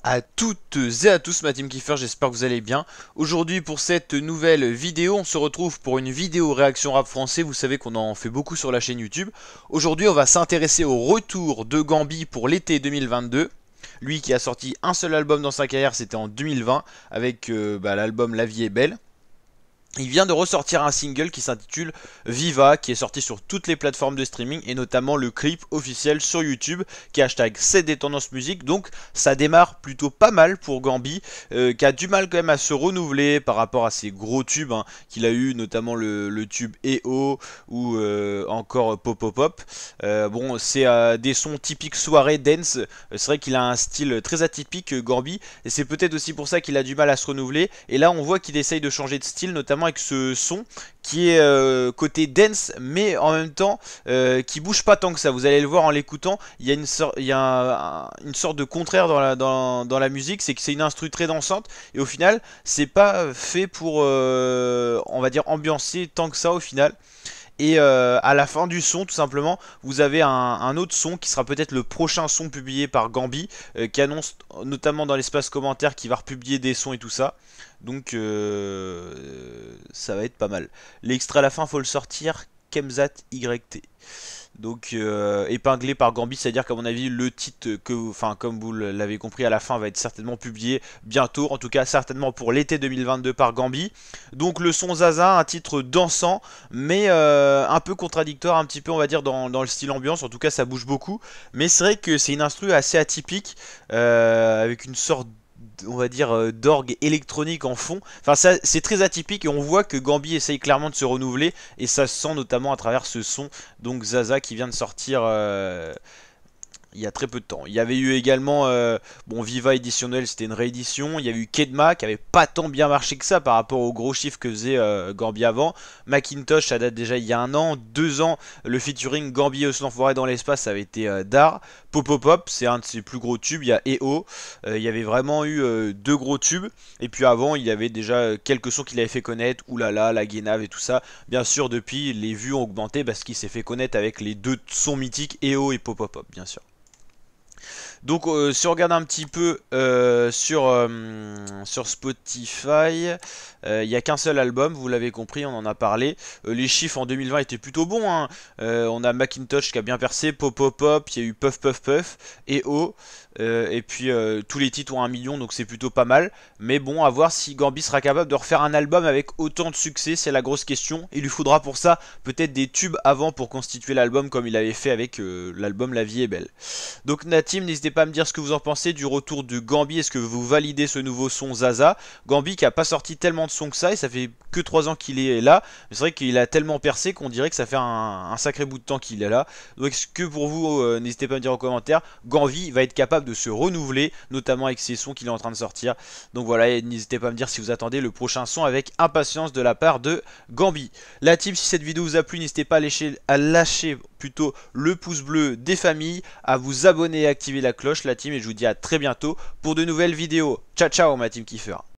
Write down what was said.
À toutes et à tous, ma team Kiffer, j'espère que vous allez bien. Aujourd'hui, pour cette nouvelle vidéo, on se retrouve pour une vidéo réaction rap français. Vous savez qu'on en fait beaucoup sur la chaîne YouTube. Aujourd'hui, on va s'intéresser au retour de Gambi pour l'été 2022. Lui qui a sorti un seul album dans sa carrière, c'était en 2020, avec l'album La vie est belle. Il vient de ressortir un single qui s'intitule Viva, qui est sorti sur toutes les plateformes de streaming et notamment le clip officiel sur YouTube qui est hashtag c'est des tendances musique. Donc ça démarre plutôt pas mal pour Gambi, qui a du mal quand même à se renouveler par rapport à ses gros tubes qu'il a eu, notamment le tube EO ou encore Pop Pop Pop. Bon, c'est des sons typiques soirée dance. C'est vrai qu'il a un style très atypique, Gambi, et c'est peut-être aussi pour ça qu'il a du mal à se renouveler. Et là on voit qu'il essaye de changer de style, notamment avec ce son qui est côté dance, mais en même temps qui bouge pas tant que ça. Vous allez le voir en l'écoutant, il y a une sorte de contraire dans la musique, c'est que c'est une instru très dansante et au final c'est pas fait pour on va dire ambiancer tant que ça au final. Et à la fin du son, tout simplement, vous avez un autre son qui sera peut-être le prochain son publié par Gambi, qui annonce notamment dans l'espace commentaire qu'il va republier des sons et tout ça. Donc ça va être pas mal. L'extrait à la fin, faut le sortir. Kemzat YT. Donc épinglé par Gambi, c'est-à-dire qu'à mon avis le titre enfin comme vous l'avez compris à la fin va être certainement publié bientôt, en tout cas certainement pour l'été 2022 par Gambi. Donc le son Zaza, un titre dansant mais un peu contradictoire, un petit peu on va dire dans le style ambiance, en tout cas ça bouge beaucoup. Mais c'est vrai que c'est une instru assez atypique, avec une sorte on va dire d'orgue électronique en fond. Enfin c'est très atypique et on voit que Gambi essaye clairement de se renouveler et ça se sent notamment à travers ce son. Donc Zaza qui vient de sortir il y a très peu de temps. Il y avait eu également bon, Viva Éditionnel, c'était une réédition. Il y a eu Kedma qui avait pas tant bien marché que ça par rapport aux gros chiffres que faisait Gambi avant. Macintosh, ça date déjà il y a 1 an, 2 ans. Le featuring Gambi et L'Enfoiré dans l'espace, ça avait été d'art. Pop Pop Pop, c'est un de ses plus gros tubes. Il y a EO, il y avait vraiment eu deux gros tubes. Et puis avant, il y avait déjà quelques sons qu'il avait fait connaître. Oulala, La Guénave et tout ça. Bien sûr, depuis, les vues ont augmenté parce qu'il s'est fait connaître avec les deux sons mythiques, EO et Pop Pop Pop, bien sûr. Donc si on regarde un petit peu sur Spotify, il n'y a qu'un seul album, vous l'avez compris, on en a parlé. Les chiffres en 2020 étaient plutôt bons, hein. On a Macintosh qui a bien percé, Pop Pop Pop, il y a eu Puff Puff Puff, EO, et puis tous les titres ont 1 million, donc c'est plutôt pas mal. Mais bon, à voir si Gambi sera capable de refaire un album avec autant de succès, c'est la grosse question. Il lui faudra pour ça peut-être des tubes avant pour constituer l'album comme il avait fait avec l'album La vie est belle. Donc Natim, n'hésitez pas à me dire ce que vous en pensez du retour de Gambi. Est-ce que vous validez ce nouveau son Zaza? Gambi qui a pas sorti tellement de sons que ça, et ça fait que 3 ans qu'il est là. Mais c'est vrai qu'il a tellement percé qu'on dirait que ça fait un sacré bout de temps qu'il est là. Donc est-ce que pour vous, n'hésitez pas à me dire en commentaire, Gambi va être capable de se renouveler, notamment avec ces sons qu'il est en train de sortir. Donc voilà, et n'hésitez pas à me dire si vous attendez le prochain son avec impatience de la part de Gambi. La team, si cette vidéo vous a plu, n'hésitez pas à lâcher plutôt le pouce bleu des familles, à vous abonner et activer la cloche, la team, et je vous dis à très bientôt pour de nouvelles vidéos. Ciao ciao ma team Kiffer.